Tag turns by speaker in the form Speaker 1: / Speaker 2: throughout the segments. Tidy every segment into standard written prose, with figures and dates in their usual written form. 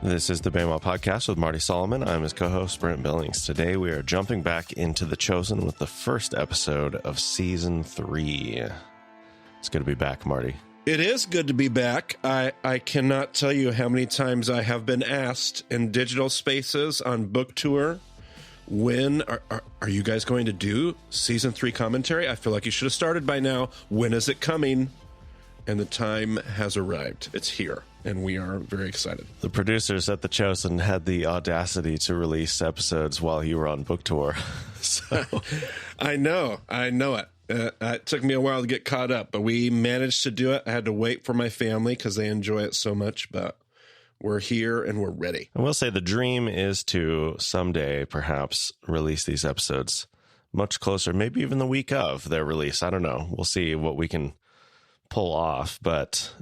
Speaker 1: This is the Bama Podcast with Marty Solomon. I'm his co-host, Brent Billings. Today we are jumping back into The Chosen with the first episode of Season 3. It's good to be back, Marty.
Speaker 2: It is good to be back. I cannot tell you how many times I have been asked in digital spaces on book tour, when are you guys going to do Season 3 commentary? I feel like you should have started by now. When is it coming? And the time has arrived. It's here. And we are very excited.
Speaker 1: The producers at The Chosen had the audacity to release episodes while you were on book tour. So
Speaker 2: I know it. It took me a while to get caught up, but we managed to do it. I had to wait for my family because they enjoy it so much, but we're here and we're ready.
Speaker 1: I will say the dream is to someday perhaps release these episodes much closer, maybe even the week of their release. I don't know. We'll see what we can pull off, but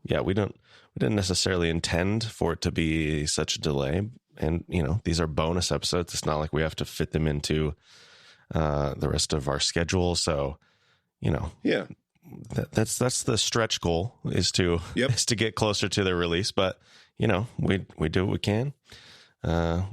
Speaker 1: yeah, we didn't necessarily intend for it to be such a delay. And, you know, these are bonus episodes. It's not like we have to fit them into the rest of our schedule. So, you know,
Speaker 2: yeah,
Speaker 1: that's the stretch goal is to get closer to their release. But, you know, we do what we can. I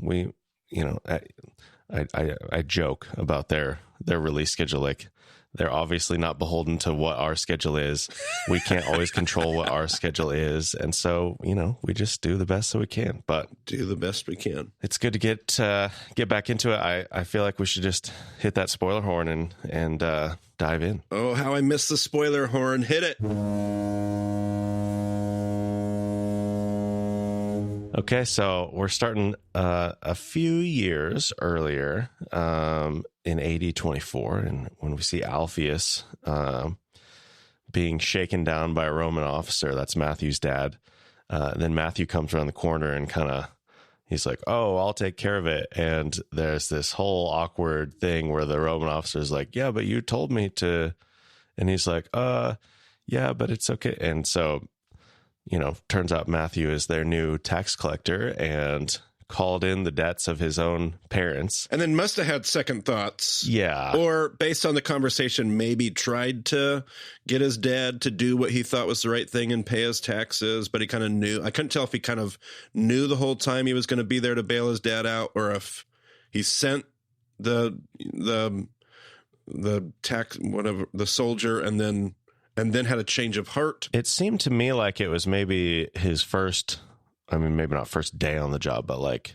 Speaker 1: joke about their release schedule. Like, they're obviously not beholden to what our schedule is. We can't always control what our schedule is. And so, you know, we just do the best that we can. But
Speaker 2: do the best we can.
Speaker 1: It's good to get back into it. I feel like we should just hit that spoiler horn and dive in.
Speaker 2: Oh, how I miss the spoiler horn. Hit it.
Speaker 1: Okay, so we're starting a few years earlier in AD 24, and when we see Alpheus being shaken down by a Roman officer, that's Matthew's dad. Then Matthew comes around the corner and he's like, "Oh, I'll take care of it." And there's this whole awkward thing where the Roman officer's like, "Yeah, but you told me to," and he's like, "Yeah, but it's okay." And so, you know, turns out Matthew is their new tax collector and called in the debts of his own parents.
Speaker 2: And then must have had second thoughts.
Speaker 1: Yeah.
Speaker 2: Or based on the conversation, maybe tried to get his dad to do what he thought was the right thing and pay his taxes. But he kind of knew. I couldn't tell if he kind of knew the whole time he was going to be there to bail his dad out, or if he sent the tax, whatever, the soldier, and then had a change of heart.
Speaker 1: It seemed to me like it was maybe his first, I mean, maybe not first day on the job, but like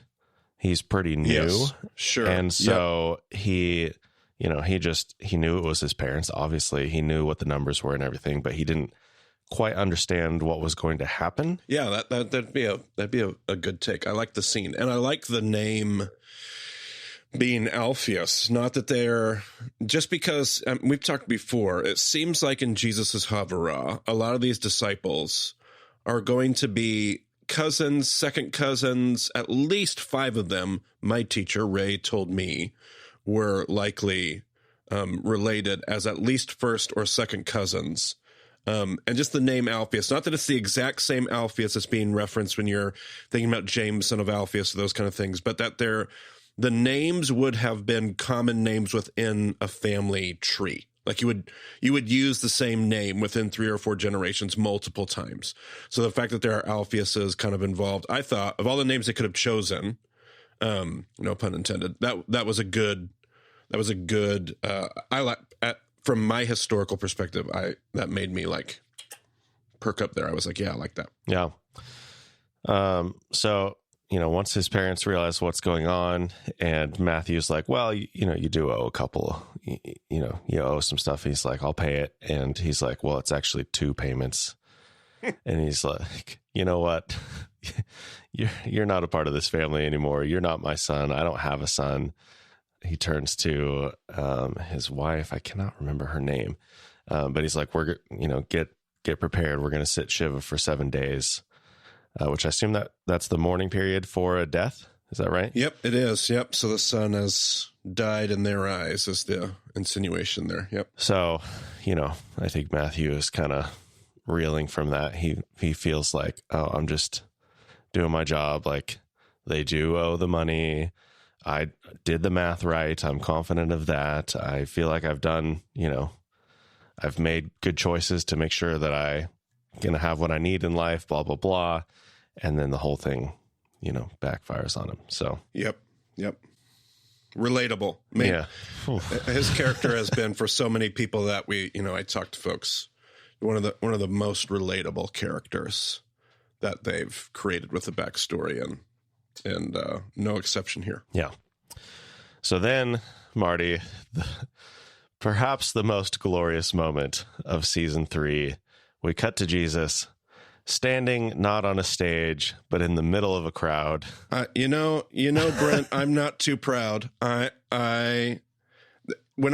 Speaker 1: he's pretty new.
Speaker 2: Yes, sure.
Speaker 1: And so he knew it was his parents. Obviously, he knew what the numbers were and everything, but he didn't quite understand what was going to happen.
Speaker 2: Yeah, that'd be a good take. I like the scene, and I like the name being Alpheus. Not that they're just because we've talked before. It seems like in Jesus's Havurah, a lot of these disciples are going to be cousins, second cousins. At least 5 of them, my teacher Ray told me, were likely related as at least first or second cousins. And just the name Alpheus, not that it's the exact same Alpheus that's being referenced when you're thinking about James, son of Alpheus, those kind of things, but that the names would have been common names within a family tree. Like you would use the same name within 3 or 4 generations multiple times. So the fact that there are Alpheuses kind of involved, I thought of all the names they could have chosen, no pun intended, that was a good, I like, from my historical perspective, that made me like perk up there. I was like, yeah, I like that.
Speaker 1: Yeah. So, you know, once his parents realize what's going on, and Matthew's like, well, you do owe a couple, you owe some stuff. He's like, I'll pay it. And he's like, well, it's actually 2 payments. And he's like, you know what? You're not a part of this family anymore. You're not my son. I don't have a son. He turns to his wife. I cannot remember her name. But he's like, get prepared. We're going to sit Shiva for 7 days. Which I assume that's the mourning period for a death. Is that right?
Speaker 2: Yep, it is. Yep. So the son has died in their eyes is the insinuation there. Yep.
Speaker 1: So, you know, I think Matthew is kind of reeling from that. He feels like, oh, I'm just doing my job. Like, they do owe the money. I did the math right. I'm confident of that. I feel like I've done, I've made good choices to make sure that I going to have what I need in life, blah, blah, blah. And then the whole thing backfires on him. So,
Speaker 2: Yep. Relatable. I mean,
Speaker 1: yeah.
Speaker 2: His character has been for so many people that I talk to folks, one of the most relatable characters that they've created with a backstory, and no exception here.
Speaker 1: Yeah. So then, Marty, perhaps the most glorious moment of season 3, we cut to Jesus standing not on a stage, but in the middle of a crowd.
Speaker 2: Brent, I'm not too proud. When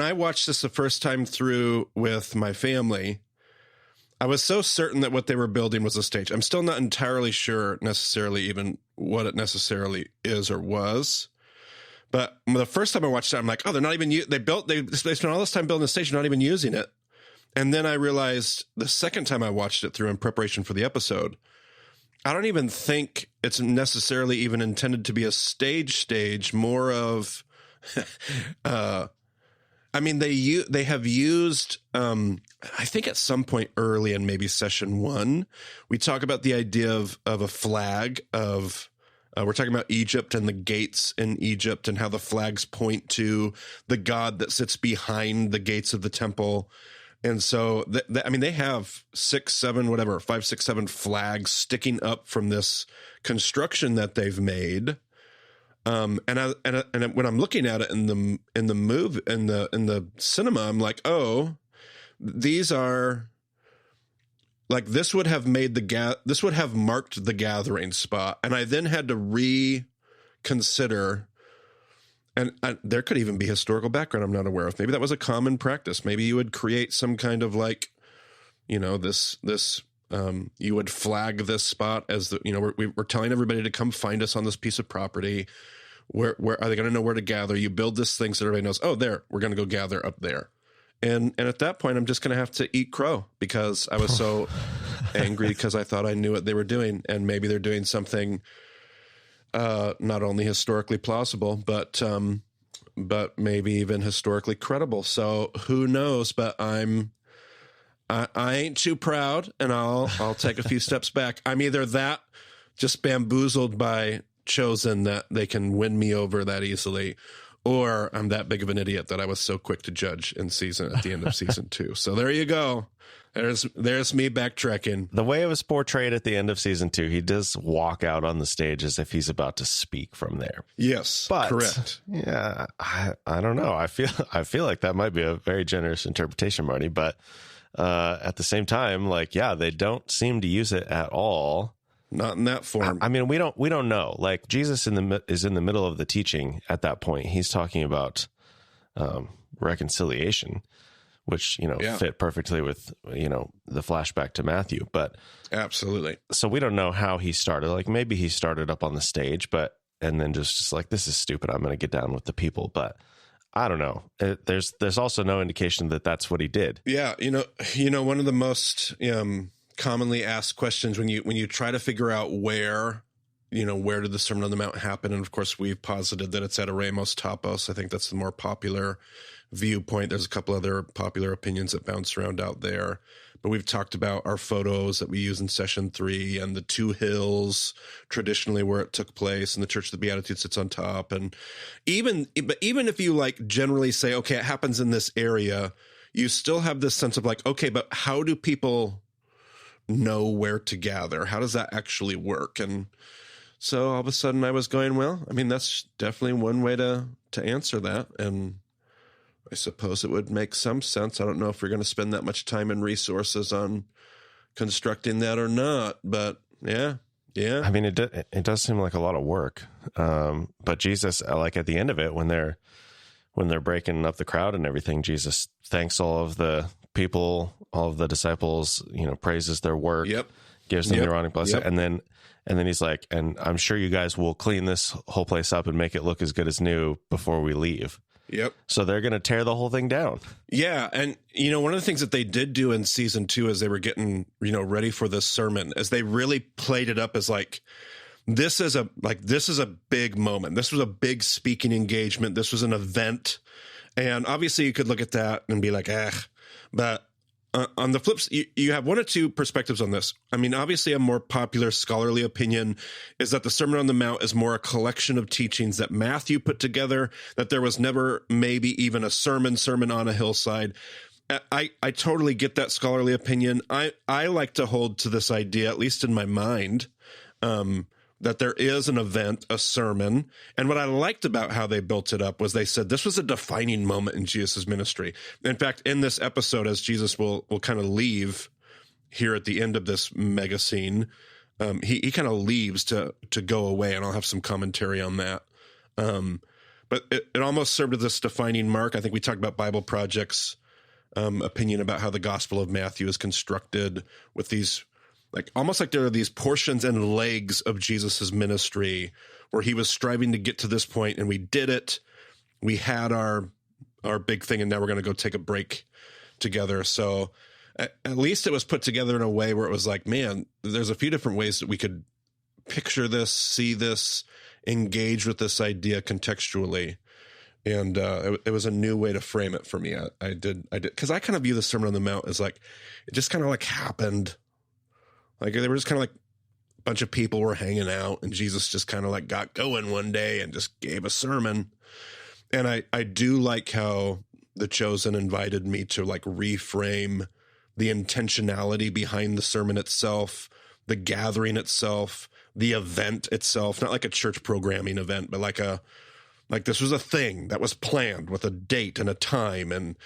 Speaker 2: I watched this the first time through with my family, I was so certain that what they were building was a stage. I'm still not entirely sure necessarily even what it necessarily is or was. But the first time I watched it, I'm like, oh, they're not even, they spent all this time building a stage, not even using it. And then I realized the second time I watched it through in preparation for the episode, I don't even think it's necessarily even intended to be a stage, more of, they have used, I think at some point early in maybe session 1, we talk about the idea of a flag of, we're talking about Egypt and the gates in Egypt and how the flags point to the God that sits behind the gates of the temple. And so, they have 5, 6, 7 flags sticking up from this construction that they've made. And when I'm looking at it in the cinema, I'm like, oh, these are like, this would have marked the gathering spot. And I then had to reconsider. And there could even be historical background I'm not aware of. Maybe that was a common practice. Maybe you would create some kind of you would flag this spot as we're telling everybody to come find us on this piece of property. Where are they going to know where to gather? You build this thing so everybody knows, oh, there, we're going to go gather up there. And at that point, I'm just going to have to eat crow because I was so angry because I thought I knew what they were doing. And maybe they're doing something not only historically plausible, but maybe even historically credible. So who knows? But I ain't too proud, and I'll take a few steps back. I'm either that just bamboozled by Chosen that they can win me over that easily, or I'm that big of an idiot that I was so quick to judge at the end of season 2. So there you go. There's me backtracking.
Speaker 1: The way it was portrayed at the end of season 2, he does walk out on the stage as if he's about to speak from there.
Speaker 2: Yes,
Speaker 1: but,
Speaker 2: correct.
Speaker 1: Yeah, I don't know. I feel like that might be a very generous interpretation, Marty. But at the same time, they don't seem to use it at all.
Speaker 2: Not in that form.
Speaker 1: I mean, we don't know. Like, Jesus is in the middle of the teaching at that point. He's talking about reconciliation, which, fit perfectly with, the flashback to Matthew. But
Speaker 2: absolutely. So
Speaker 1: we don't know how he started. Like, maybe he started up on the stage, and then just like, this is stupid, I'm going to get down with the people. But I don't know. There's also no indication that that's what he did.
Speaker 2: Yeah. One of the most commonly asked questions when you try to figure out where did the Sermon on the Mount happen? And of course, we've posited that it's at Eremos Topos. I think that's the more popular viewpoint. There's a couple other popular opinions that bounce around out there, but we've talked about our photos that we use in session 3 and the 2 hills traditionally where it took place, and the Church of the Beatitude sits on top. And even if you generally say, okay, it happens in this area, you still have this sense of okay, but how do people know where to gather? How does that actually work? And so all of a sudden I was going, well, I mean, that's definitely one way to answer that. And I suppose it would make some sense. I don't know if we're going to spend that much time and resources on constructing that or not, but yeah.
Speaker 1: I mean, it does seem like a lot of work. But Jesus, at the end of it, when they're breaking up the crowd and everything, Jesus thanks all of the people, all of the disciples, praises their work, gives them the Aaronic blessing. And then he's like, and I'm sure you guys will clean this whole place up and make it look as good as new before we leave.
Speaker 2: Yep.
Speaker 1: So they're going to tear the whole thing down.
Speaker 2: Yeah. And, one of the things that they did do in season 2 as they were getting, ready for this sermon, as they really played it up as this is a big moment. This was a big speaking engagement. This was an event. And obviously you could look at that and be like, but on the flips, you have one or two perspectives on this. I mean, obviously, a more popular scholarly opinion is that the Sermon on the Mount is more a collection of teachings that Matthew put together, that there was never maybe even a sermon on a hillside. I totally get that scholarly opinion. I like to hold to this idea, at least in my mind, that there is an event, a sermon. And what I liked about how they built it up was they said this was a defining moment in Jesus' ministry. In fact, in this episode, as Jesus will kind of leave here at the end of this mega scene, he kind of leaves to go away, and I'll have some commentary on that. But it almost served as this defining mark. I think we talked about Bible Project's opinion about how the Gospel of Matthew is constructed with these, like almost like there are these portions and legs of Jesus's ministry where he was striving to get to this point, and we did it. We had our big thing, and now we're going to go take a break together. So at least it was put together in a way where it was like, man, there's a few different ways that we could picture this, see this, engage with this idea contextually. And it was a new way to frame it for me. I did because I kind of view the Sermon on the Mount as like, it just kind of like happened. Like they were just kind of like a bunch of people were hanging out, and Jesus just kind of like got going one day and just gave a sermon. And I do like how The Chosen invited me to like reframe the intentionality behind the sermon itself, the gathering itself, the event itself, not like a church programming event, but like this was a thing that was planned with a date and a time. And,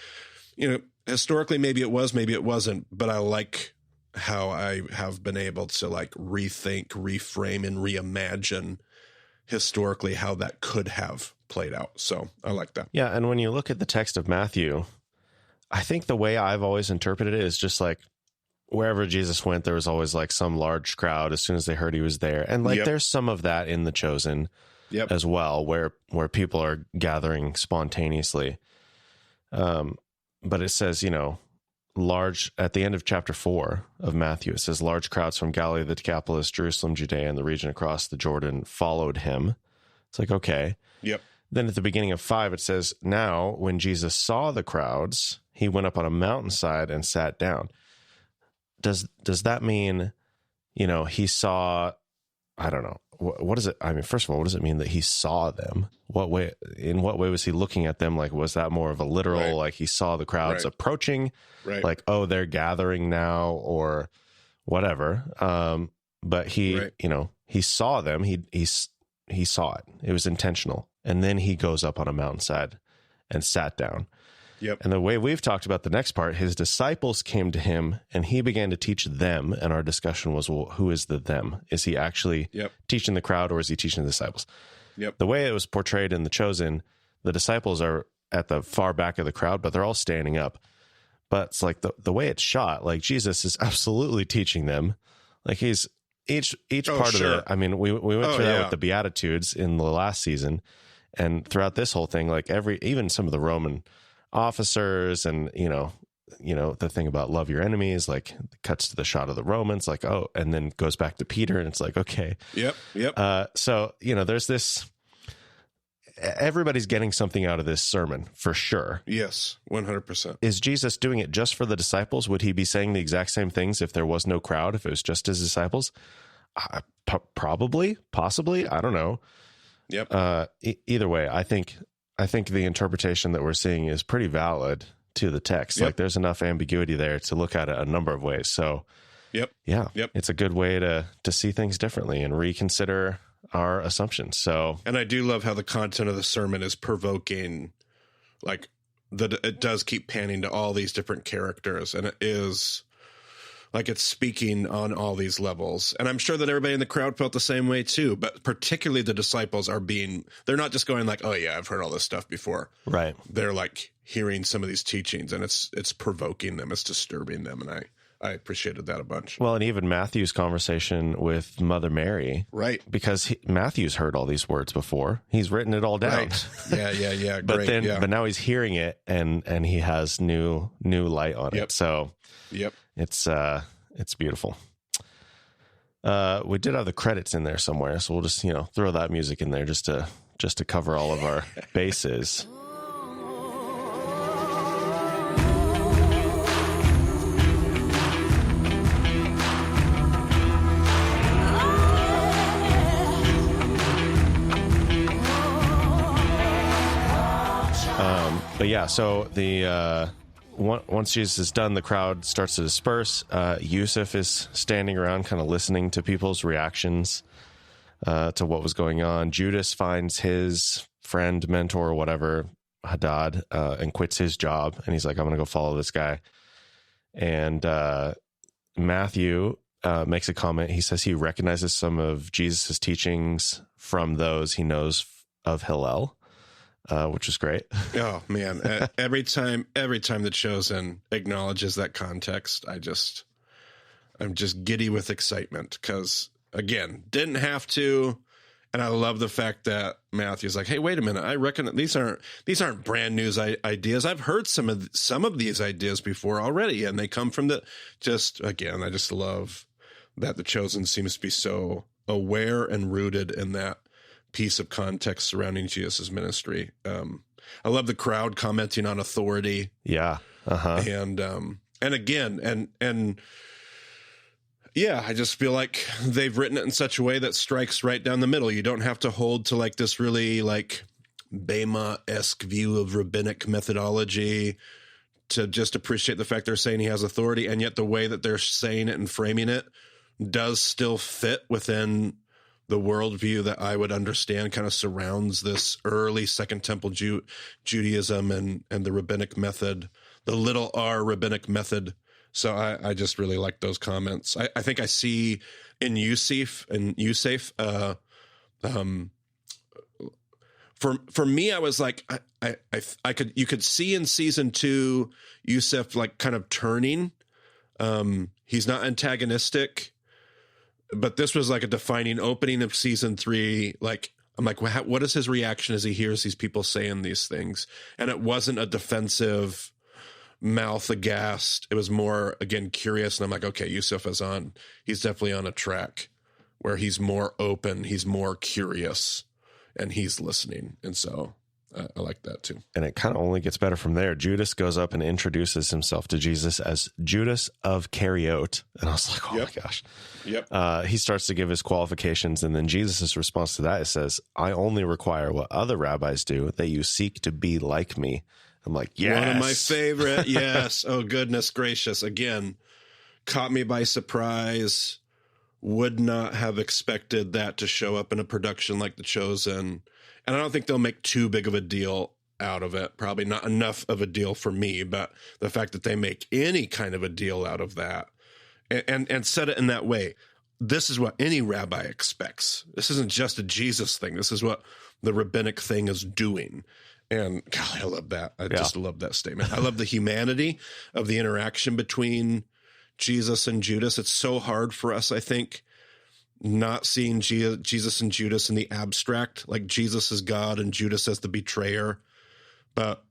Speaker 2: historically, maybe it was, maybe it wasn't, but I like how I have been able to like rethink, reframe, and reimagine historically how that could have played out. So I like that.
Speaker 1: Yeah. And when you look at the text of Matthew, I think the way I've always interpreted it is just like wherever Jesus went, there was always like some large crowd as soon as they heard he was there. And like, there's some of that in The Chosen as well, where people are gathering spontaneously. But it says, large at the end of chapter 4 of Matthew, it says large crowds from Galilee, the Decapolis, Jerusalem, Judea, and the region across the Jordan followed him. It's like, okay.
Speaker 2: Yep.
Speaker 1: Then at the beginning of 5, it says, now when Jesus saw the crowds, he went up on a mountainside and sat down. Does that mean, he saw, I don't know. What does it, I mean, first of all, what does it mean that he saw them? In what way was he looking at them? Like, was that more of a literal, like he saw the crowds approaching, like, oh, they're gathering now or whatever. But he, he saw them, he saw it. It was intentional. And then he goes up on a mountainside and sat down.
Speaker 2: Yep.
Speaker 1: And the way we've talked about the next part, his disciples came to him and he began to teach them. And our discussion was, well, who is the them? Is he actually teaching the crowd, or is he teaching the disciples?
Speaker 2: Yep.
Speaker 1: The way it was portrayed in The Chosen, the disciples are at the far back of the crowd, but they're all standing up. But it's like the way it's shot, like Jesus is absolutely teaching them. Like he's each part of it. I mean, we went through that with the Beatitudes in the last season, and throughout this whole thing, like even some of the Roman officers and, the thing about love your enemies, like cuts to the shot of the Romans, like, oh, and then goes back to Peter, and it's like, okay.
Speaker 2: Yep.
Speaker 1: So, there's this, everybody's getting something out of this sermon for sure.
Speaker 2: Yes. 100%.
Speaker 1: Is Jesus doing it just for the disciples? Would he be saying the exact same things if there was no crowd, if it was just his disciples? Probably, possibly. I don't know.
Speaker 2: Yep.
Speaker 1: Either way, I think the interpretation that we're seeing is pretty valid to the text. Like there's enough ambiguity there to look at it a number of ways. So it's a good way to see things differently and reconsider our assumptions. So,
Speaker 2: and I do love how the content of the sermon is provoking, like it does keep panning to all these different characters, and it is like it's speaking on all these levels. And I'm sure that everybody in the crowd felt the same way too, but particularly the disciples they're not just going like, oh yeah, I've heard all this stuff before.
Speaker 1: Right.
Speaker 2: They're like hearing some of these teachings, and it's provoking them, it's disturbing them. And I appreciated that a bunch.
Speaker 1: Well, and even Matthew's conversation with Mother Mary.
Speaker 2: Right.
Speaker 1: Because Matthew's heard all these words before. He's written it all down.
Speaker 2: Right. Yeah.
Speaker 1: But but now he's hearing it, and he has new light on it. So it's beautiful. We did have the credits in there somewhere, so we'll just, throw that music in there just to cover all of our bases. yeah, so the once Jesus is done, the crowd starts to disperse. Yusuf is standing around kind of listening to people's reactions to what was going on. Judas finds his friend, mentor, whatever, Hadad, and quits his job. And he's like, I'm going to go follow this guy. And Matthew makes a comment. He says he recognizes some of Jesus's teachings from those he knows of Hillel. Which is great.
Speaker 2: Oh man. Every time The Chosen acknowledges that context, I'm just giddy with excitement because again, didn't have to. And I love the fact that Matthew's like, hey, wait a minute. I reckon these aren't brand new ideas. I've heard some of these ideas before already. And they come from I just love that The Chosen seems to be so aware and rooted in that piece of context surrounding Jesus' ministry. I love the crowd commenting on authority.
Speaker 1: Yeah. Uh-huh.
Speaker 2: And again, yeah, I just feel like they've written it in such a way that strikes right down the middle. You don't have to hold to like this really like Bema-esque view of rabbinic methodology to just appreciate the fact they're saying he has authority. And yet the way that they're saying it and framing it does still fit within the worldview that I would understand kind of surrounds this early Second Temple Judaism and the rabbinic method, the little r rabbinic method. So I just really like those comments. I think I see in Yusuf, for me, I was like, you could see in season 2, Yusuf like kind of turning. He's not antagonistic. But this was like a defining opening of season 3. Like, I'm like, what is his reaction as he hears these people saying these things? And it wasn't a defensive, mouth aghast. It was more, again, curious. And I'm like, okay, Yusuf he's definitely on a track where he's more open, he's more curious, and he's listening. And so I like that too.
Speaker 1: And it kind of only gets better from there. Judas goes up and introduces himself to Jesus as Judas of Kerioth. And I was like, my gosh.
Speaker 2: Yep.
Speaker 1: He starts to give his qualifications. And then Jesus' response to that says, I only require what other rabbis do, that you seek to be like me. I'm like, yes.
Speaker 2: One of my favorite. Yes. Oh, goodness gracious. Again, caught me by surprise. Would not have expected that to show up in a production like The Chosen. And I don't think they'll make too big of a deal out of it. Probably not enough of a deal for me, but the fact that they make any kind of a deal out of that and set it in that way. This is what any rabbi expects. This isn't just a Jesus thing. This is what the rabbinic thing is doing. And God, I love that. I just love that statement. I love the humanity of the interaction between Jesus and Judas. It's so hard for us, I think, not seeing Jesus and Judas in the abstract, like Jesus as God and Judas as the betrayer. But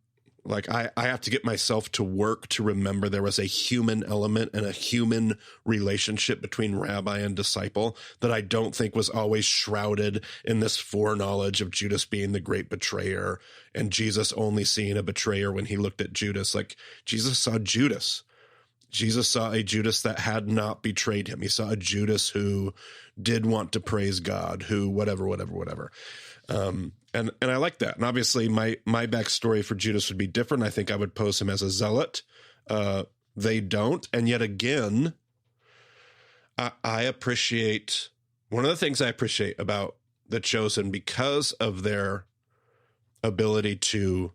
Speaker 2: like I have to get myself to work to remember there was a human element and a human relationship between rabbi and disciple that I don't think was always shrouded in this foreknowledge of Judas being the great betrayer and Jesus only seeing a betrayer when he looked at Judas. Like Jesus saw Judas. Jesus saw a Judas that had not betrayed him. He saw a Judas who did want to praise God, who whatever. And I like that. And obviously my backstory for Judas would be different. I think I would pose him as a zealot. They don't. And yet again, I appreciate, one of the things I appreciate about The Chosen, because of their ability to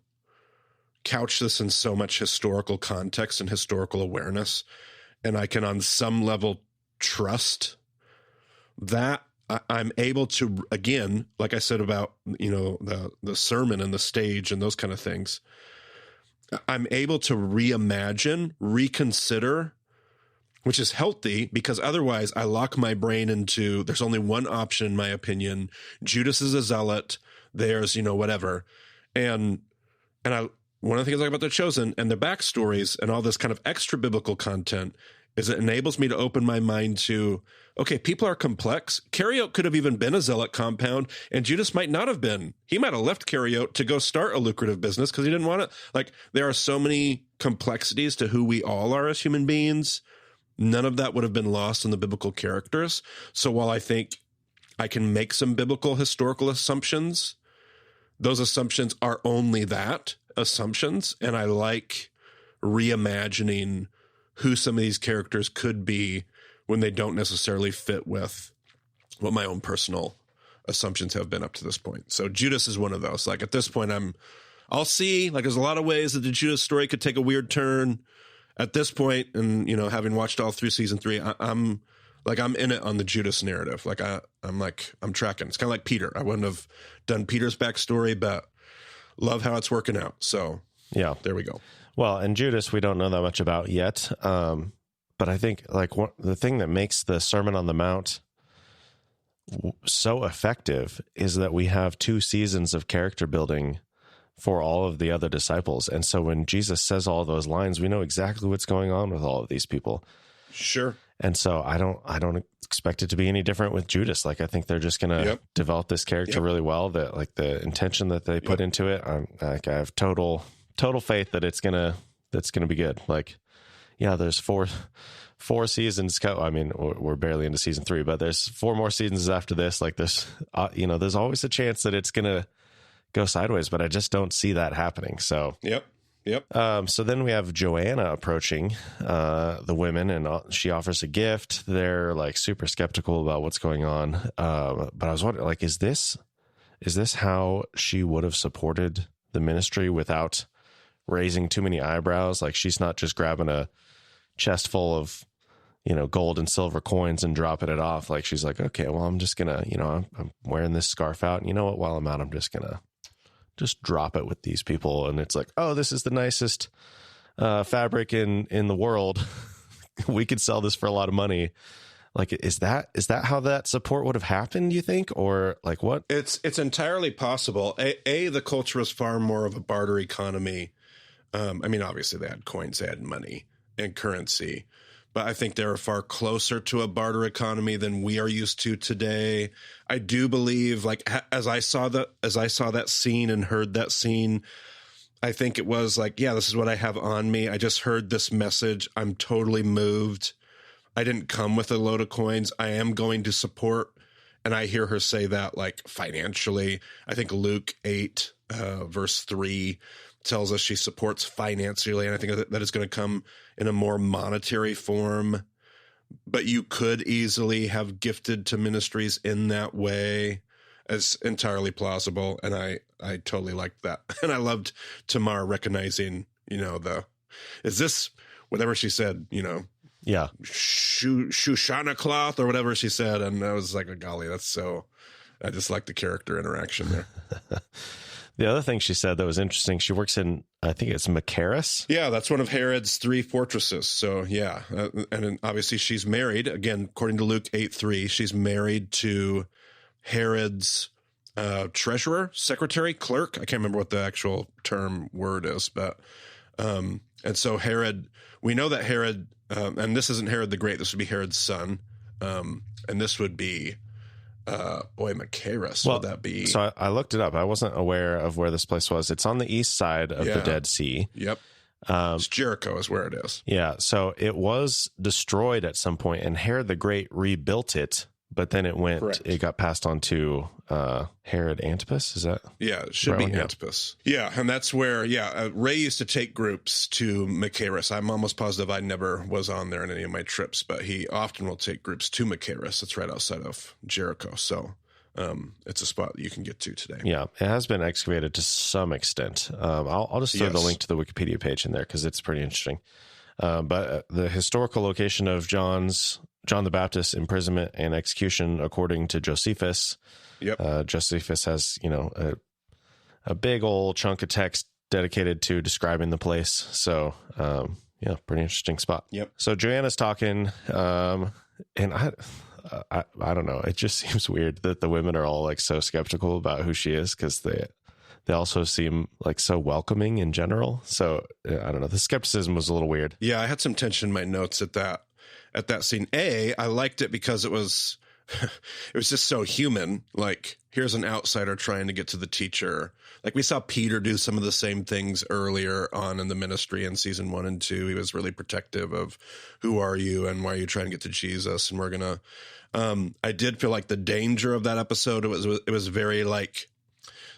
Speaker 2: couch this in so much historical context and historical awareness, and I can on some level trust that I'm able to, again, like I said about, the sermon and the stage and those kind of things, I'm able to reimagine, reconsider, which is healthy, because otherwise I lock my brain into, there's only one option, in my opinion. Judas is a zealot. There's, whatever. And one of the things I like about The Chosen and their backstories and all this kind of extra biblical content is it enables me to open my mind to, okay, people are complex. Kerioth could have even been a zealot compound, and Judas might not have been. He might have left Kerioth to go start a lucrative business because he didn't want it. Like, there are so many complexities to who we all are as human beings. None of that would have been lost in the biblical characters. So while I think I can make some biblical historical assumptions, those assumptions are only that. assumptions, and I like reimagining who some of these characters could be when they don't necessarily fit with what my own personal assumptions have been up to this point. So Judas is one of those. Like at this point, I'll see, like there's a lot of ways that the Judas story could take a weird turn at this point. And, you know, having watched all through season 3, I'm in it on the Judas narrative. Like I'm tracking. It's kind of like Peter. I wouldn't have done Peter's backstory, but love how it's working out. So
Speaker 1: yeah,
Speaker 2: there we go.
Speaker 1: Well, and Judas, we don't know that much about yet. But I think like the thing that makes the Sermon on the Mount so effective is that we have 2 seasons of character building for all of the other disciples. And so when Jesus says all those lines, we know exactly what's going on with all of these people.
Speaker 2: Sure.
Speaker 1: And so I don't expect it to be any different with Judas. Like I think they're just going to develop this character really well. That like the intention that they put into it, I have total faith that that's gonna be good. Like, yeah, there's four seasons. I mean, we're barely into season 3, but there's 4 more seasons after this. Like there's always a chance that it's gonna go sideways, but I just don't see that happening. So
Speaker 2: Yep.
Speaker 1: So then we have Joanna approaching the women, and she offers a gift. They're like super skeptical about what's going on. But I was wondering, like, is this how she would have supported the ministry without raising too many eyebrows? Like she's not just grabbing a chest full of, gold and silver coins and dropping it off. Like she's like, okay, well, I'm just gonna, I'm wearing this scarf out. And you know what? While I'm out, I'm just gonna just drop it with these people. And it's like, oh, this is the nicest fabric in the world. We could sell this for a lot of money. Like, is that how that support would have happened, you think? Or like what?
Speaker 2: It's entirely possible. The culture was far more of a barter economy. I mean, obviously they had coins, they had money and currency, but I think they were far closer to a barter economy than we are used to today. I do believe, like, as I saw that scene and heard that scene, I think it was like, yeah, this is what I have on me. I just heard this message. I'm totally moved. I didn't come with a load of coins. I am going to support. And I hear her say that, like, financially. I think Luke 8, verse 3 tells us she supports financially. And I think that is going to come in a more monetary form. But you could easily have gifted to ministries in that way. It's entirely plausible. And I totally liked that. And I loved Tamar recognizing, is this whatever she said,
Speaker 1: yeah,
Speaker 2: Shoshana cloth or whatever she said. And I was like, oh, golly, I just like the character interaction there.
Speaker 1: The other thing she said that was interesting, she works in, I think it's Machaerus.
Speaker 2: Yeah, that's one of Herod's 3 fortresses. So, yeah. And obviously she's married. Again, according to Luke 8:3, she's married to Herod's treasurer, secretary, clerk. I can't remember what the actual word is. But, and so Herod, we know that Herod, and this isn't Herod the Great, this would be Herod's son. And this would be, Machaerus, would that be?
Speaker 1: So I looked it up. I wasn't aware of where this place was. It's on the east side of the Dead Sea.
Speaker 2: Yep. It's Jericho is where it is.
Speaker 1: Yeah. So it was destroyed at some point, and Herod the Great rebuilt it, but then it got passed on to Herod Antipas. Is that?
Speaker 2: Yeah, it should be Antipas. Yeah, and that's where, Ray used to take groups to Machaerus. I'm almost positive I never was on there in any of my trips, but he often will take groups to Machaerus. It's right outside of Jericho. So it's a spot that you can get to today.
Speaker 1: Yeah, it has been excavated to some extent. I'll just throw the link to the Wikipedia page in there because it's pretty interesting. But the historical location of John the Baptist's imprisonment and execution, according to Josephus. Yep. Josephus has, a big old chunk of text dedicated to describing the place. So, pretty interesting spot.
Speaker 2: Yep.
Speaker 1: So Joanna's talking, and I don't know. It just seems weird that the women are all like so skeptical about who she is because they also seem like so welcoming in general. So I don't know. The skepticism was a little weird.
Speaker 2: Yeah, I had some tension in my notes at that scene. I liked it because it was just so human. Like, here's an outsider trying to get to the teacher. Like, we saw Peter do some of the same things earlier on in the ministry in season 1 and 2. He was really protective of who are you and why are you trying to get to Jesus? And we're going to, I did feel like the danger of that episode, it was very like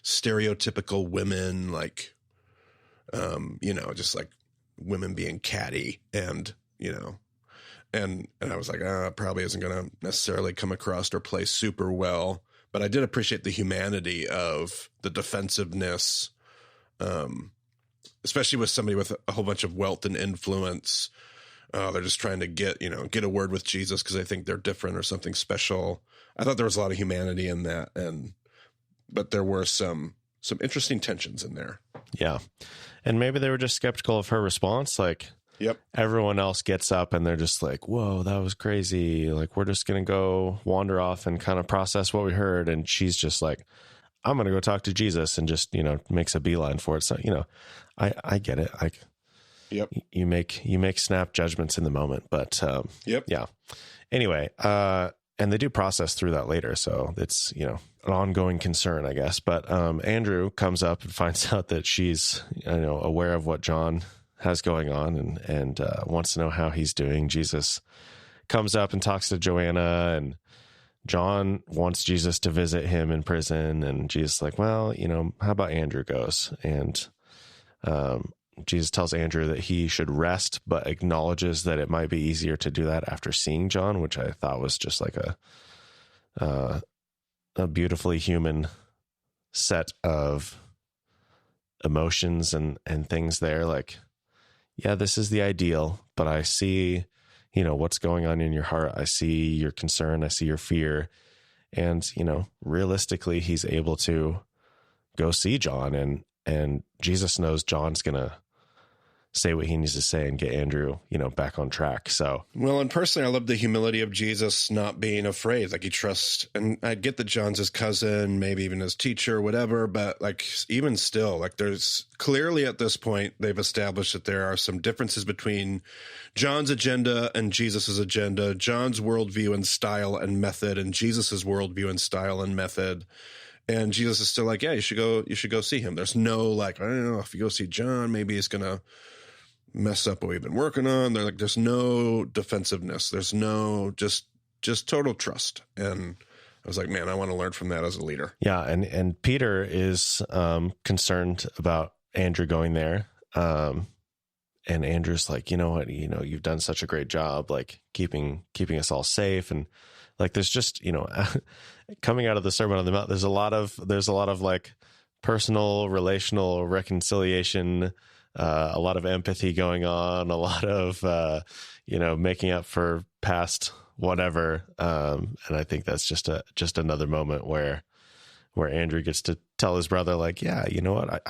Speaker 2: stereotypical women, like just like women being catty and, and I was like, probably isn't going to necessarily come across or play super well. But I did appreciate the humanity of the defensiveness, especially with somebody with a whole bunch of wealth and influence. They're just trying to get a word with Jesus because they think they're different or something special. I thought there was a lot of humanity in that, but there were some interesting tensions in there.
Speaker 1: Yeah. And maybe they were just skeptical of her response. Like,
Speaker 2: yep.
Speaker 1: Everyone else gets up and they're just like, whoa, that was crazy. Like, we're just going to go wander off and kind of process what we heard. And she's just like, I'm going to go talk to Jesus, and just, makes a beeline for it. So, I get it. Like,
Speaker 2: yep.
Speaker 1: You make snap judgments in the moment, but,
Speaker 2: yep.
Speaker 1: Yeah. Anyway, and they do process through that later. So it's, an ongoing concern, I guess. But, Andrew comes up and finds out that she's, aware of what John has going on and wants to know how he's doing. Jesus comes up and talks to Joanna, and John wants Jesus to visit him in prison. And Jesus is like, well, how about Andrew goes? And, Jesus tells Andrew that he should rest, but acknowledges that it might be easier to do that after seeing John, which I thought was just like a beautifully human set of emotions and things there. Like, yeah, this is the ideal, but I see, what's going on in your heart. I see your concern. I see your fear. And, realistically, he's able to go see John, and Jesus knows John's going to say what he needs to say and get Andrew, back on track. So,
Speaker 2: well, and personally, I love the humility of Jesus not being afraid. Like, he trusts, and I get that John's his cousin, maybe even his teacher, whatever, but like, even still, like, there's clearly at this point, they've established that there are some differences between John's agenda and Jesus's agenda, John's worldview and style and method, and Jesus's worldview and style and method. And Jesus is still like, yeah, you should go see him. There's no like, I don't know, if you go see John, maybe he's going to mess up what we've been working on. They're like, there's no defensiveness. There's no just total trust. And I was like, man, I want to learn from that as a leader.
Speaker 1: Yeah. And Peter is concerned about Andrew going there. And Andrew's like, you know what, you've done such a great job, like keeping us all safe. And like, there's just, coming out of the Sermon on the Mount, there's a lot of like personal, relational reconciliation, a lot of empathy going on, a lot of, making up for past whatever. And I think that's just another moment where Andrew gets to tell his brother, like, yeah, you know what,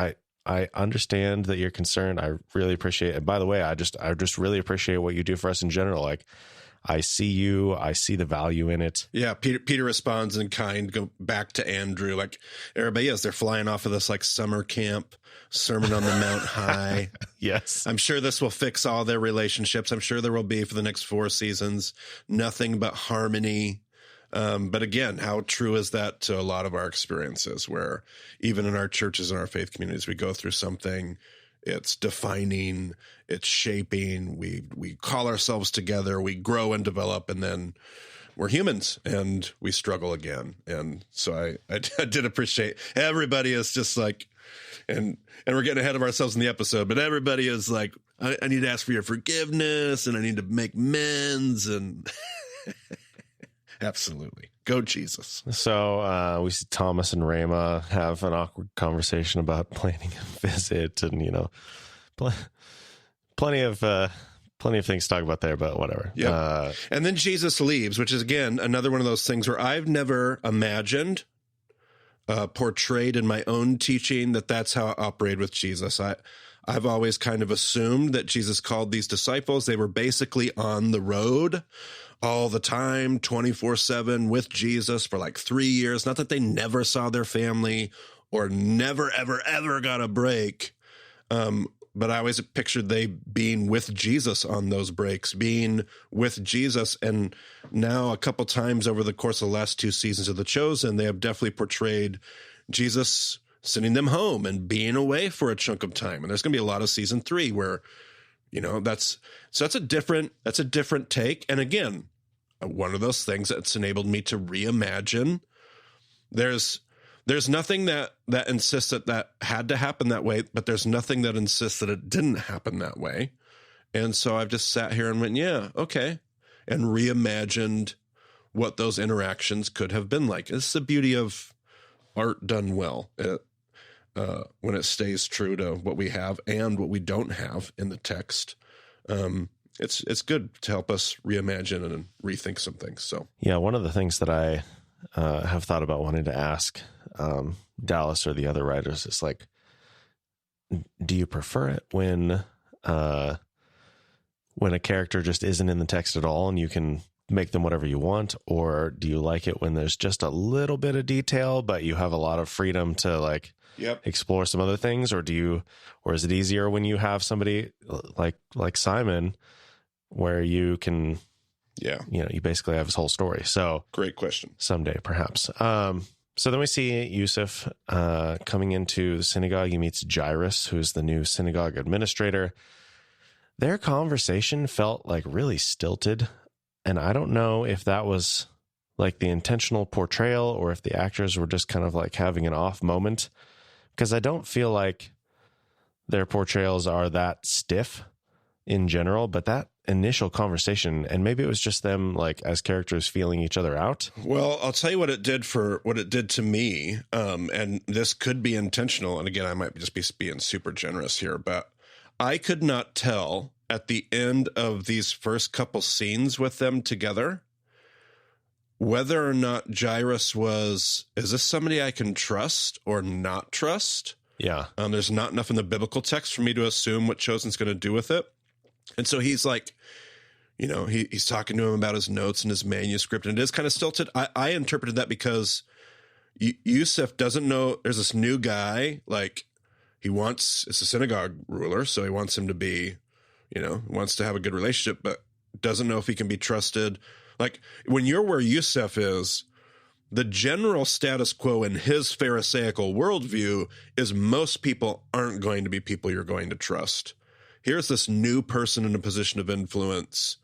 Speaker 1: I understand that you're concerned. I really appreciate it. And by the way, I just really appreciate what you do for us in general. Like, I see you. I see the value in it.
Speaker 2: Yeah, Peter responds in kind, go back to Andrew. Like, everybody is, they're flying off of this like summer camp, Sermon on the Mount high.
Speaker 1: Yes.
Speaker 2: I'm sure this will fix all their relationships. I'm sure there will be for the next 4 seasons, nothing but harmony. But again, how true is that to a lot of our experiences, where even in our churches and our faith communities, we go through something, it's defining, it's shaping, we call ourselves together, we grow and develop, and then we're humans and we struggle again. And so I did appreciate everybody is just like, and we're getting ahead of ourselves in the episode, but everybody is like, I need to ask for your forgiveness and I need to make amends, and absolutely. Go Jesus.
Speaker 1: So we see Thomas and Rama have an awkward conversation about planning a visit, and plenty of things to talk about there, but whatever.
Speaker 2: Yep. And then Jesus leaves, which is again another one of those things where I've never imagined portrayed in my own teaching that's how I operate with Jesus. I've always kind of assumed that Jesus called these disciples. They were basically on the road all the time, 24/7 with Jesus for like 3 years. Not that they never saw their family or never, ever, ever got a break. But I always pictured they being with Jesus on those breaks, being with Jesus. And now a couple times over the course of the last 2 seasons of The Chosen, they have definitely portrayed Jesus sending them home and being away for a chunk of time. And there's going to be a lot of season 3 where, that's a different take. And again, one of those things that's enabled me to reimagine. There's There's nothing that insists that had to happen that way, but there's nothing that insists that it didn't happen that way. And so I've just sat here and went, yeah, okay, and reimagined what those interactions could have been like. It's the beauty of art done well, when it stays true to what we have and what we don't have in the text. It's good to help us reimagine and rethink some things. So
Speaker 1: yeah, one of the things that I have thought about wanting to ask Dallas or the other writers is like, do you prefer it when a character just isn't in the text at all and you can make them whatever you want, or do you like it when there's just a little bit of detail but you have a lot of freedom to like explore some other things, or is it easier when you have somebody like Simon where you can you basically have his whole story? So
Speaker 2: great question.
Speaker 1: Someday perhaps. So then we see Yusuf coming into the synagogue. He meets Jairus, who's the new synagogue administrator. Their conversation felt like really stilted, and I don't know if that was like the intentional portrayal or if the actors were just kind of like having an off moment, because I don't feel like their portrayals are that stiff in general, but that initial conversation, and maybe it was just them like as characters feeling each other out.
Speaker 2: Well, I'll tell you what it did to me. And this could be intentional. And again, I might just be being super generous here, but I could not tell at the end of these first couple scenes with them together whether or not Jairus is this somebody I can trust or not trust?
Speaker 1: Yeah.
Speaker 2: There's not enough in the biblical text for me to assume what Chosen's going to do with it. And so he's like, he's talking to him about his notes and his manuscript, and it is kind of stilted. I interpreted that because Yusuf doesn't know there's this new guy, like it's a synagogue ruler, so he wants him to be, wants to have a good relationship, but doesn't know if he can be trusted. Like when you're where Yusuf is, the general status quo in his Pharisaical worldview is most people aren't going to be people you're going to trust. Here's this new person in a position of influence.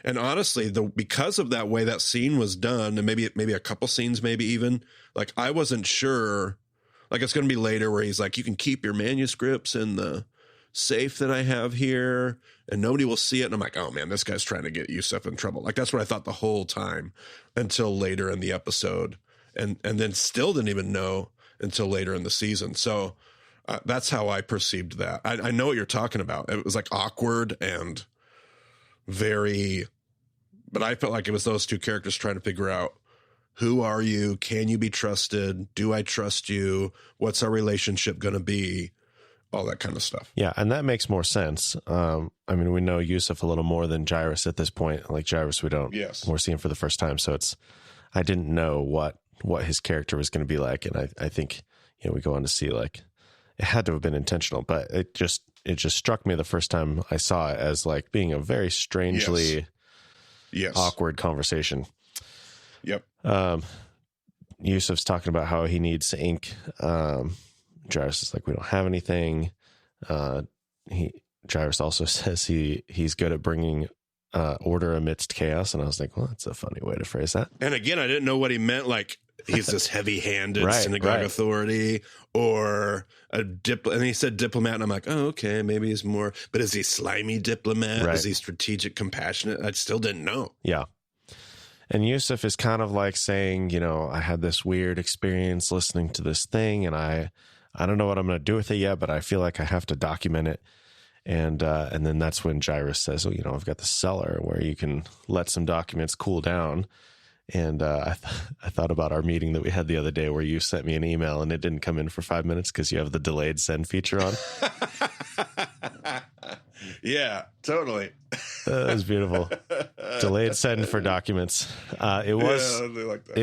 Speaker 2: And honestly, because of that way that scene was done, and maybe a couple scenes, maybe even, like I wasn't sure, like it's going to be later where he's like, you can keep your manuscripts in the safe that I have here and nobody will see it. And I'm like, oh man, this guy's trying to get Yusuf in trouble. Like that's what I thought the whole time until later in the episode. And then still didn't even know until later in the season. So that's how I perceived that. I know what you're talking about. It was like awkward and but I felt like it was those two characters trying to figure out, who are you? Can you be trusted? Do I trust you? What's our relationship going to be? All that kind of stuff.
Speaker 1: Yeah, and that makes more sense. I mean, we know Yusuf a little more than Jairus at this point. Like Jairus, we're seeing for the first time. So I didn't know what his character was going to be like. And I think, we go on to see like, it had to have been intentional, but it just struck me the first time I saw it as like being a very strangely awkward conversation.
Speaker 2: Yep.
Speaker 1: Yusuf's talking about how he needs ink. Jairus is like, we don't have anything. Jairus also says he's good at bringing order amidst chaos. And I was like, well, that's a funny way to phrase that.
Speaker 2: And again, I didn't know what he meant. Like he's this heavy-handed synagogue authority or and he said diplomat. And I'm like, oh, okay, maybe he's more, but is he slimy diplomat? Right. Is he strategic, compassionate? I still didn't know.
Speaker 1: Yeah. And Yusuf is kind of like saying, I had this weird experience listening to this thing and I don't know what I'm going to do with it yet, but I feel like I have to document it. And then that's when Jairus says, well, I've got the cellar where you can let some documents cool down. And I thought about our meeting that we had the other day where you sent me an email and it didn't come in for 5 minutes because you have the delayed send feature on.
Speaker 2: Yeah, totally.
Speaker 1: That was beautiful. Delayed send for documents. It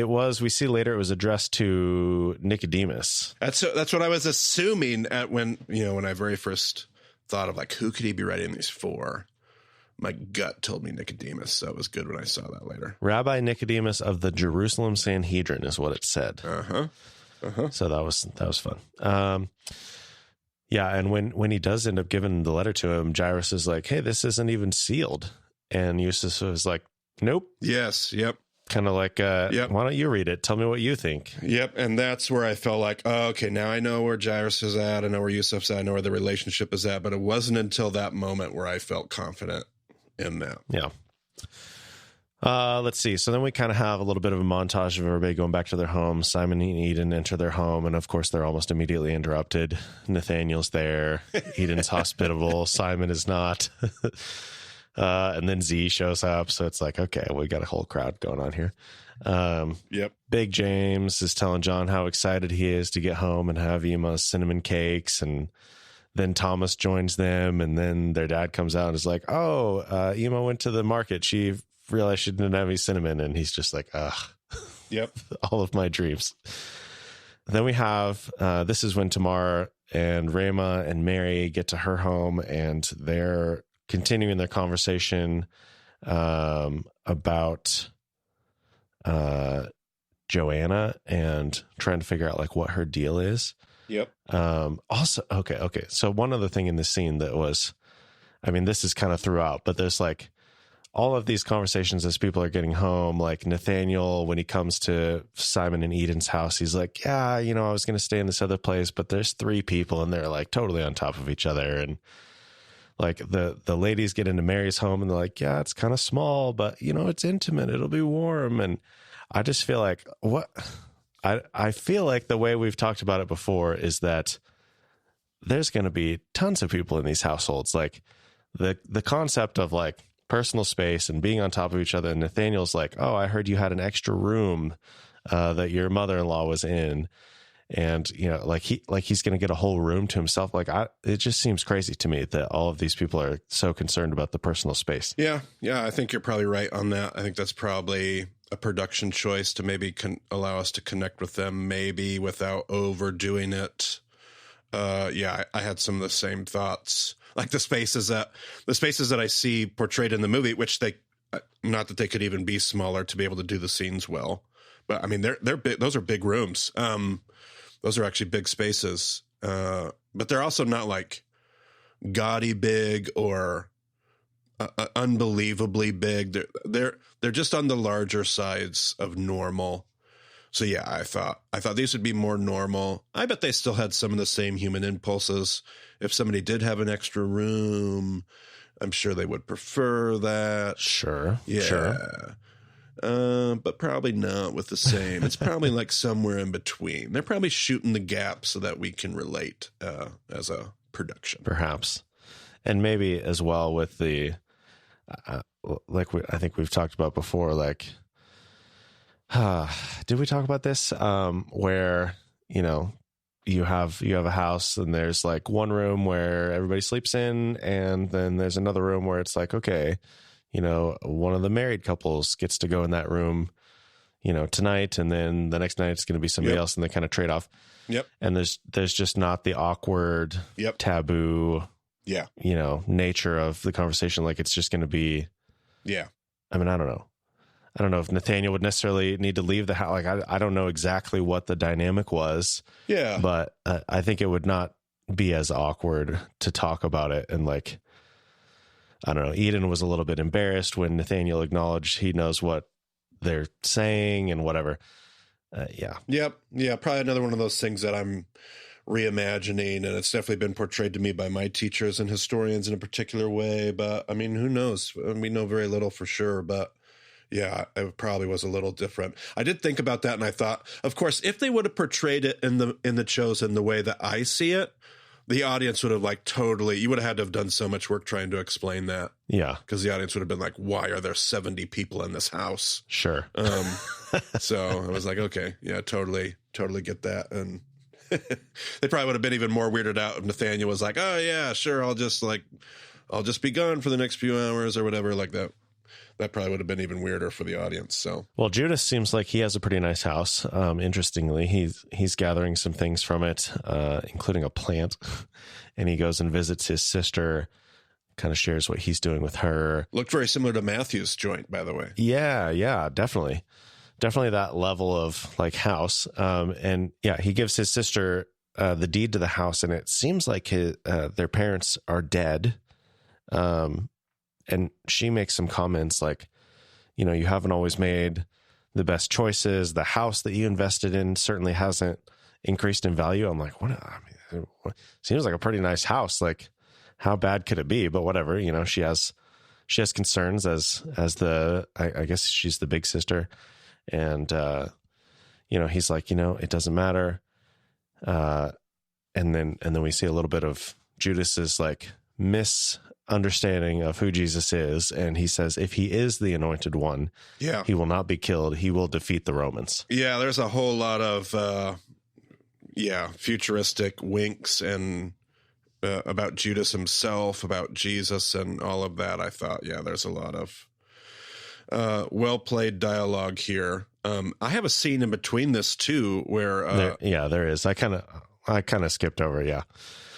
Speaker 1: was, we see later, it was addressed to Nicodemus.
Speaker 2: That's what I was assuming when I very first thought of like, who could he be writing these for? My gut told me Nicodemus. So it was good when I saw that later.
Speaker 1: Rabbi Nicodemus of the Jerusalem Sanhedrin is what it said. So that was fun. Yeah, and when he does end up giving the letter to him, Jairus is like, hey, this isn't even sealed. And Yusuf is like, nope.
Speaker 2: Yes, yep.
Speaker 1: kind of like,
Speaker 2: Yep.
Speaker 1: why don't you read it? Tell me what you think.
Speaker 2: Yep, and that's where I felt like, oh, okay, now I know where Jairus is at, I know where Yusuf's at, I know where the relationship is at, but it wasn't until that moment where I felt confident in that.
Speaker 1: Yeah. Let's see. So then we kind of have a little bit of a montage of everybody going back to their home. Simon and Eden enter their home, and of course they're almost immediately interrupted. Nathaniel's there. Eden's hospitable. Simon is not. And then Z shows up, so it's like, okay, we got a whole crowd going on here.
Speaker 2: Yep.
Speaker 1: Big James is telling John how excited he is to get home and have Emma's cinnamon cakes, and then Thomas joins them, and then their dad comes out and is like, oh, Emma went to the market. She realized she didn't have any cinnamon, and he's just like, ugh.
Speaker 2: Yep.
Speaker 1: All of my dreams. Then we have, this is when Tamar and Rama and Mary get to her home, and they're continuing their conversation about Joanna and trying to figure out like what her deal is.
Speaker 2: Yep.
Speaker 1: Also, okay. So one other thing in this scene that was, I mean, this is kind of throughout, but there's like all of these conversations as people are getting home, like Nathaniel, when he comes to Simon and Eden's house, he's like, yeah, you know, I was going to stay in this other place, but there's 3 people and they're like totally on top of each other. And like the ladies get into Mary's home and they're like, yeah, it's kind of small, but you know, it's intimate. It'll be warm. And I just feel like I feel like the way we've talked about it before is that there's going to be tons of people in these households. Like the concept of like personal space and being on top of each other. And Nathaniel's like, oh, I heard you had an extra room that your mother-in-law was in. And, you know, he's going to get a whole room to himself. Like it just seems crazy to me that all of these people are so concerned about the personal space.
Speaker 2: Yeah. I think you're probably right on that. I think that's probably a production choice to maybe allow us to connect with them, maybe without overdoing it. I had some of the same thoughts, like the spaces that I see portrayed in the movie, which they, not that they could even be smaller to be able to do the scenes well, but I mean, they're big. Those are big rooms. Those are actually big spaces. But they're also not like gaudy big or unbelievably big. They're just on the larger sides of normal. So yeah, I thought these would be more normal. I bet they still had some of the same human impulses. If somebody did have an extra room, I'm sure they would prefer that.
Speaker 1: Sure.
Speaker 2: Yeah.
Speaker 1: Sure.
Speaker 2: But probably not with the same. It's probably like somewhere in between. They're probably shooting the gap so that we can relate as a production.
Speaker 1: Perhaps. And maybe as well with the, I think we've talked about before, like, did we talk about this? Where, you know, you have a house and there's like one room where everybody sleeps in, and then there's another room where it's like, okay, you know, one of the married couples gets to go in that room, you know, tonight, and then the next night it's going to be somebody else, and they kind of trade off.
Speaker 2: Yep.
Speaker 1: And there's just not the awkward, taboo, you know, nature of the conversation. Like it's just going to be, I mean, I don't know if Nathaniel would necessarily need to leave the house. Like I don't know exactly what the dynamic was. Yeah. But I think it would not be as awkward to talk about it. And like, I don't know, Eden was a little bit embarrassed when Nathaniel acknowledged he knows what they're saying and whatever. Yep. Yeah. Probably another one of those things that I'm reimagining, and it's definitely been portrayed to me by my teachers and historians in a particular way. But I mean, who knows? We know very little for sure, but yeah, it probably was a little different. I did think about that, and I thought, of course, if they would have portrayed it in the Chosen the way that I see it, the audience would have like totally, you would have had to have done so much work trying to explain that. Yeah. Because the audience would have been like, why are there 70 people in this house? Sure. So I was like, okay, yeah, totally get that. And they probably would have been even more weirded out if Nathaniel was like, oh yeah, sure, I'll just be gone for the next few hours or whatever like that. That probably would have been even weirder for the audience. So, well, Judas seems like he has a pretty nice house. Interestingly, he's gathering some things from it, including a plant, and he goes and visits his sister. Kind of shares what he's doing with her. Looked very similar to Matthew's joint, by the way. Yeah, definitely that level of like house. And yeah, he gives his sister the deed to the house, and it seems like their parents are dead. And she makes some comments like, you know, you haven't always made the best choices. The house that you invested in certainly hasn't increased in value. I'm like, what? I mean, it seems like a pretty nice house. Like, how bad could it be? But whatever, she has concerns as the, I guess she's the big sister. And, he's like, it doesn't matter. And then we see a little bit of Judas's like misunderstanding of who Jesus is. And he says, if he is the anointed one, he will not be killed. He will defeat the Romans.
Speaker 2: Yeah. There's a whole lot of, futuristic winks and about Judas himself, about Jesus and all of that. I thought, there's a lot of well-played dialogue here. I have a scene in between this too where
Speaker 1: there is. I kind of skipped over. Yeah.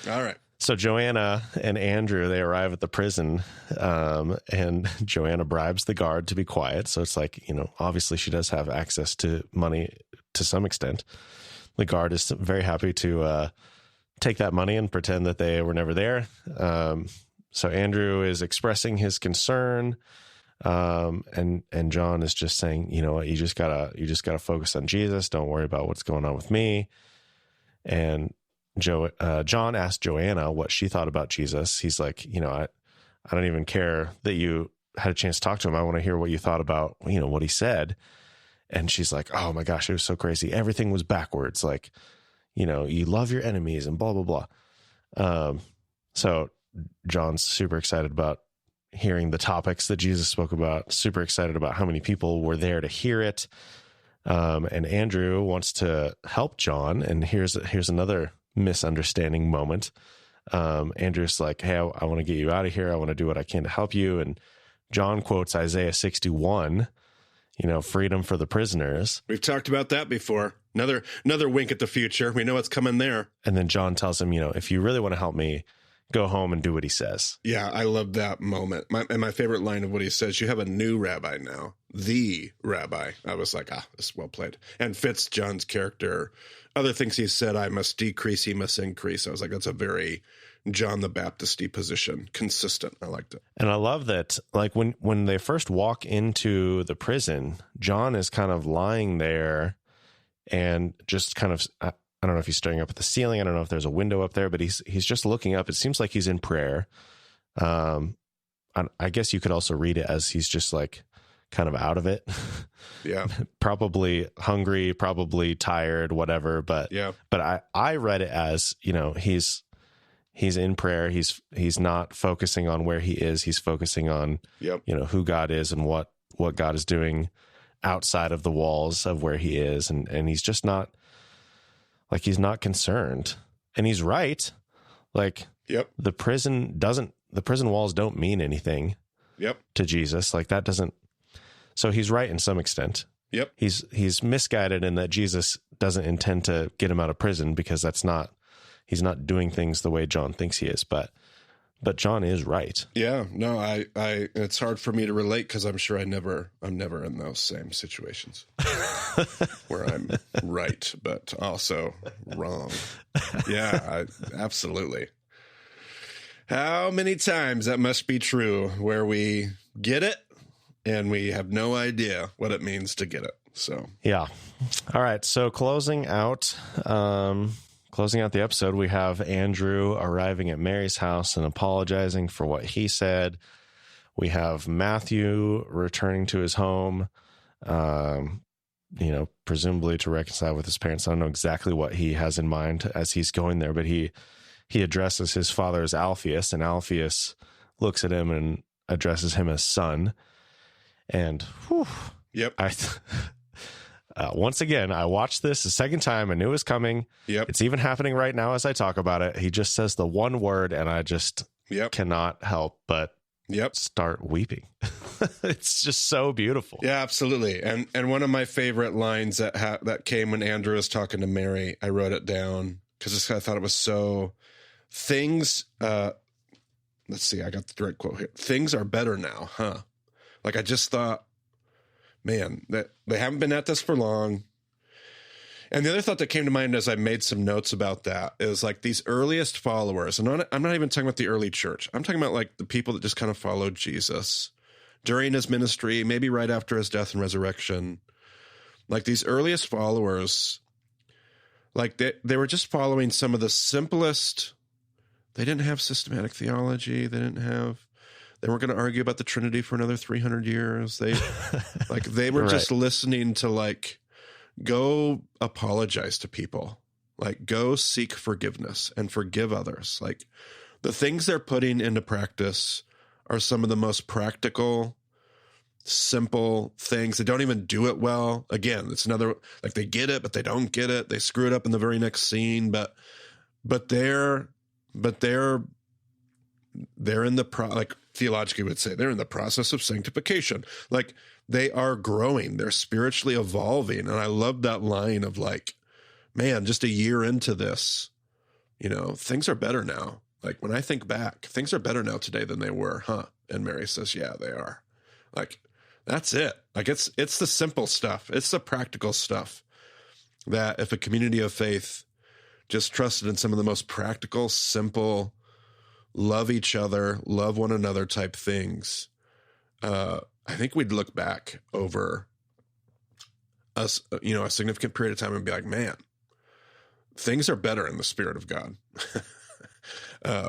Speaker 2: All right.
Speaker 1: So Joanna and Andrew, they arrive at the prison, and Joanna bribes the guard to be quiet. So it's like, obviously she does have access to money to some extent. The guard is very happy to take that money and pretend that they were never there. So Andrew is expressing his concern. And John is just saying, you know what, you just gotta focus on Jesus. Don't worry about what's going on with me. And John asked Joanna what she thought about Jesus. He's like, I don't even care that you had a chance to talk to him. I want to hear what you thought about, what he said. And she's like, oh my gosh, it was so crazy. Everything was backwards. Like, you love your enemies and blah, blah, blah. So John's super excited about hearing the topics that Jesus spoke about, super excited about how many people were there to hear it. And Andrew wants to help John. And here's another misunderstanding moment. Andrew's like, hey, I want to get you out of here. I want to do what I can to help you. And John quotes Isaiah 61, freedom for the prisoners.
Speaker 2: We've talked about that before. Another wink at the future. We know what's coming there.
Speaker 1: And then John tells him, if you really want to help me, go home and do what he says.
Speaker 2: Yeah, I love that moment. My favorite line of what he says, you have a new rabbi now, the rabbi. I was like, this is well played. And fits John's character. Other things he said, I must decrease, he must increase. I was like, that's a very John the Baptist-y position. Consistent. I liked it. And
Speaker 1: I love that, like, when they first walk into the prison, John is kind of lying there and just kind of, I don't know if he's staring up at the ceiling. I don't know if there's a window up there, but he's just looking up. It seems like he's in prayer. I guess you could also read it as he's just like kind of out of it.
Speaker 2: Yeah.
Speaker 1: Probably hungry, probably tired, whatever. But
Speaker 2: yeah.
Speaker 1: But I read it as, he's in prayer. He's not focusing on where he is. He's focusing on, who God is and what God is doing outside of the walls of where he is. And he's just not, like, he's not concerned. And he's right. Like, the prison walls don't mean anything to Jesus. Like, that doesn't, so he's right in some extent.
Speaker 2: Yep.
Speaker 1: He's misguided in that Jesus doesn't intend to get him out of prison, because he's not doing things the way John thinks he is, but John is right.
Speaker 2: Yeah, no, I it's hard for me to relate, because I'm sure I'm never in those same situations where I'm right, but also wrong. Yeah, absolutely. How many times that must be true, where we get it and we have no idea what it means to get it. So, yeah.
Speaker 1: All right. So closing out the episode, we have Andrew arriving at Mary's house and apologizing for what he said. We have Matthew returning to his home, presumably to reconcile with his parents. I don't know exactly what he has in mind as he's going there, but he addresses his father as Alphaeus, and Alphaeus looks at him and addresses him as son. And once again, I watched this a second time. I knew it was coming.
Speaker 2: Yep.
Speaker 1: It's even happening right now as I talk about it. He just says the one word, and I just cannot help but start weeping. It's just so beautiful.
Speaker 2: Yeah, absolutely. And one of my favorite lines that came when Andrew was talking to Mary, I wrote it down because I thought it was so. Things, let's see, I got the right quote here. Things are better now, huh? Like, I just thought, man, that they haven't been at this for long. And the other thought that came to mind as I made some notes about that is, like, these earliest followers, and I'm not even talking about the early church. I'm talking about, like, the people that just kind of followed Jesus during his ministry, maybe right after his death and resurrection. Like these earliest followers, like they were just following some of the simplest. They didn't have systematic theology. They weren't going to argue about the Trinity for another 300 years. They were
Speaker 1: Right.
Speaker 2: just listening to like, go apologize to people, like go seek forgiveness and forgive others. Like the things they're putting into practice are some of the most practical, simple things. They don't even do it well. Again, it's another, like they get it, but they don't get it. They screw it up in the very next scene, but they're in the like theologically would say, they're in the process of sanctification. Like they are growing, they're spiritually evolving. And I love that line of like, man, just a year into this, things are better now. Like when I think back, things are better now today than they were, huh? And Mary says, yeah, they are. Like, that's it. Like it's the simple stuff. It's the practical stuff that if a community of faith just trusted in some of the most practical, simple, love each other, love one another type things, I think we'd look back over a significant period of time and be like, man, things are better in the Spirit of God.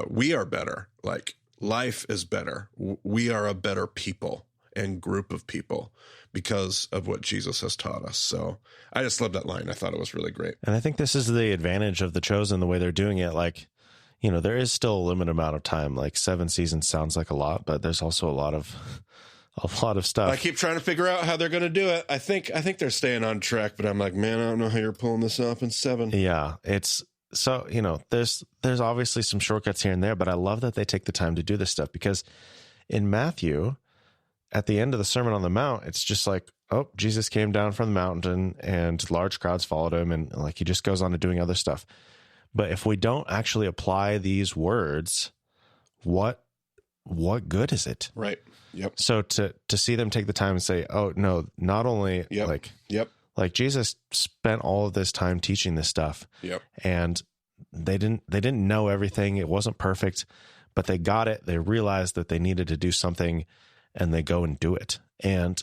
Speaker 2: We are better. Like life is better. We are a better people and group of people because of what Jesus has taught us. So I just love that line. I thought it was really great.
Speaker 1: And I think this is the advantage of The Chosen, the way they're doing it. Like, there is still a limited amount of time. Like 7 seasons sounds like a lot, but there's also a lot of stuff.
Speaker 2: I keep trying to figure out how they're going to do it. I think they're staying on track, but I'm like, man, I don't know how you're pulling this off in 7.
Speaker 1: Yeah, it's so, there's obviously some shortcuts here and there, but I love that they take the time to do this stuff, because in Matthew, at the end of the Sermon on the Mount, it's just like, oh, Jesus came down from the mountain and large crowds followed him, and like he just goes on to doing other stuff. But if we don't actually apply these words, what good is it?
Speaker 2: Right. Yep.
Speaker 1: So to see them take the time and say, oh no, not only
Speaker 2: Yep.
Speaker 1: like Jesus spent all of this time teaching this stuff.
Speaker 2: Yep.
Speaker 1: And they didn't know everything. It wasn't perfect, but they got it. They realized that they needed to do something, and they go and do it. And,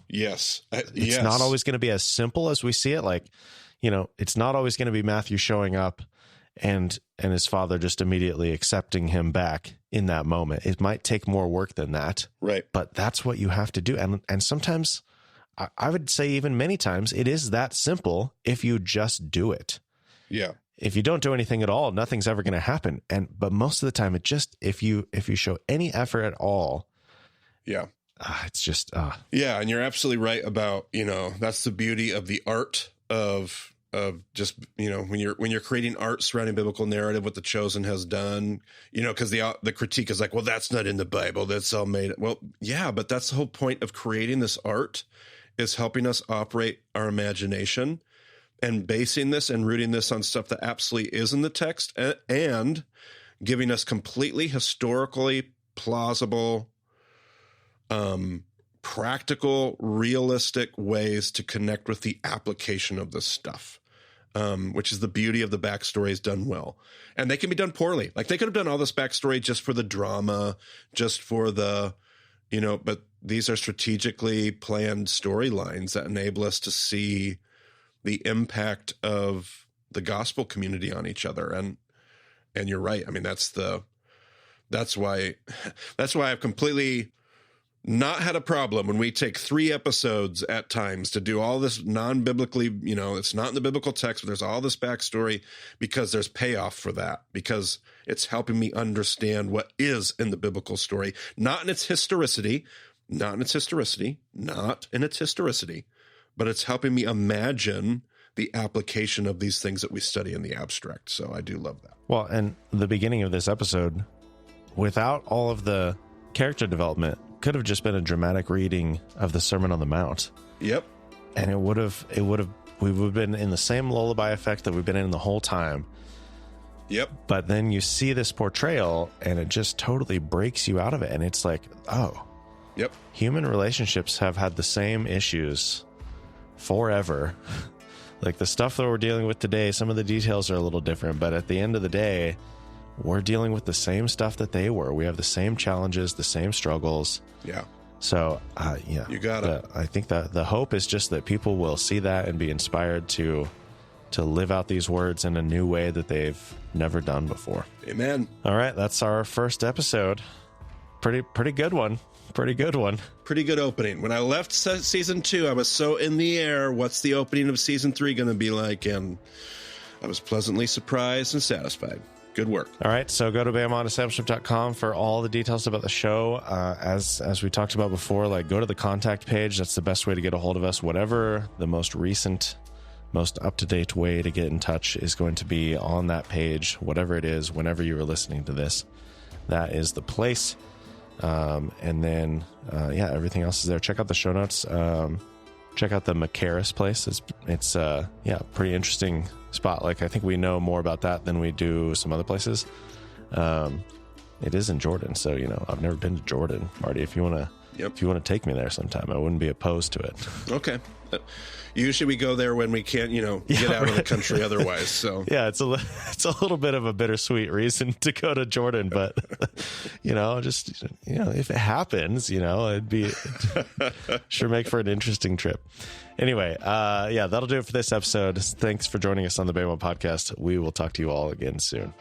Speaker 2: yes,
Speaker 1: it's not always going to be as simple as we see it. Like, it's not always going to be Matthew showing up and his father just immediately accepting him back in that moment. It might take more work than that.
Speaker 2: Right.
Speaker 1: But that's what you have to do. And sometimes, I would say even many times, it is that simple if you just do it.
Speaker 2: Yeah.
Speaker 1: If you don't do anything at all, nothing's ever going to happen. But most of the time, it just, if you show any effort at all,
Speaker 2: yeah,
Speaker 1: it's just,
Speaker 2: yeah. And you're absolutely right about, that's the beauty of the art of just, when you're creating art surrounding biblical narrative, what The Chosen has done, because the critique is like, well, that's not in the Bible. That's all made. Well, yeah, but that's the whole point of creating this art, is helping us operate our imagination and basing this and rooting this on stuff that absolutely is in the text, and giving us completely historically plausible, practical, realistic ways to connect with the application of this stuff, which is the beauty of the backstories done well. And they can be done poorly. Like they could have done all this backstory just for the drama, just for the, but these are strategically planned storylines that enable us to see the impact of the gospel community on each other. And you're right. I mean, that's why I've completely not had a problem when we take 3 episodes at times to do all this non-biblically, it's not in the biblical text, but there's all this backstory, because there's payoff for that, because it's helping me understand what is in the biblical story, not in its historicity, but it's helping me imagine the application of these things that we study in the abstract. So I do love that.
Speaker 1: well, and the beginning of this episode, without all of the character development, could have just been a dramatic reading of the Sermon on the Mount.
Speaker 2: Yep.
Speaker 1: And we would have been in the same lullaby effect that we've been in the whole time.
Speaker 2: Yep.
Speaker 1: But then you see this portrayal, and it just totally breaks you out of it. And it's like, oh,
Speaker 2: yep.
Speaker 1: Human relationships have had the same issues forever. Like the stuff that we're dealing with today, some of the details are a little different, but at the end of the day, we're dealing with the same stuff that they were. We have the same challenges, the same struggles.
Speaker 2: Yeah.
Speaker 1: So, yeah,
Speaker 2: you got it.
Speaker 1: I think that the hope is just that people will see that and be inspired to live out these words in a new way that they've never done before.
Speaker 2: Amen.
Speaker 1: All right, that's our first episode. Pretty good one. Pretty good one.
Speaker 2: Pretty good opening. When I left season 2, I was so in the air. What's the opening of season 3 going to be like? And I was pleasantly surprised and satisfied. Good work.
Speaker 1: All right, so go to BamOnDiscipleship.com for all the details about the show. As we talked about before, like, go to the contact page. That's the best way to get a hold of us. Whatever the most recent, most up-to-date way to get in touch is going to be on that page, whatever it is, whenever you are listening to this. That is the place. And then, everything else is there. Check out the show notes. Check out the Macaris place. It's pretty interesting spot. Like, I think we know more about that than we do some other places. It is in Jordan, so I've never been to Jordan, Marty. If you want to take me there sometime, I wouldn't be opposed to it.
Speaker 2: Okay. Usually we go there when we can't, get out of the country otherwise. So
Speaker 1: yeah, it's a little bit of a bittersweet reason to go to Jordan, but if it happens, it'd be sure make for an interesting trip. Anyway, that'll do it for this episode. Thanks for joining us on the Bama Podcast. We will talk to you all again soon.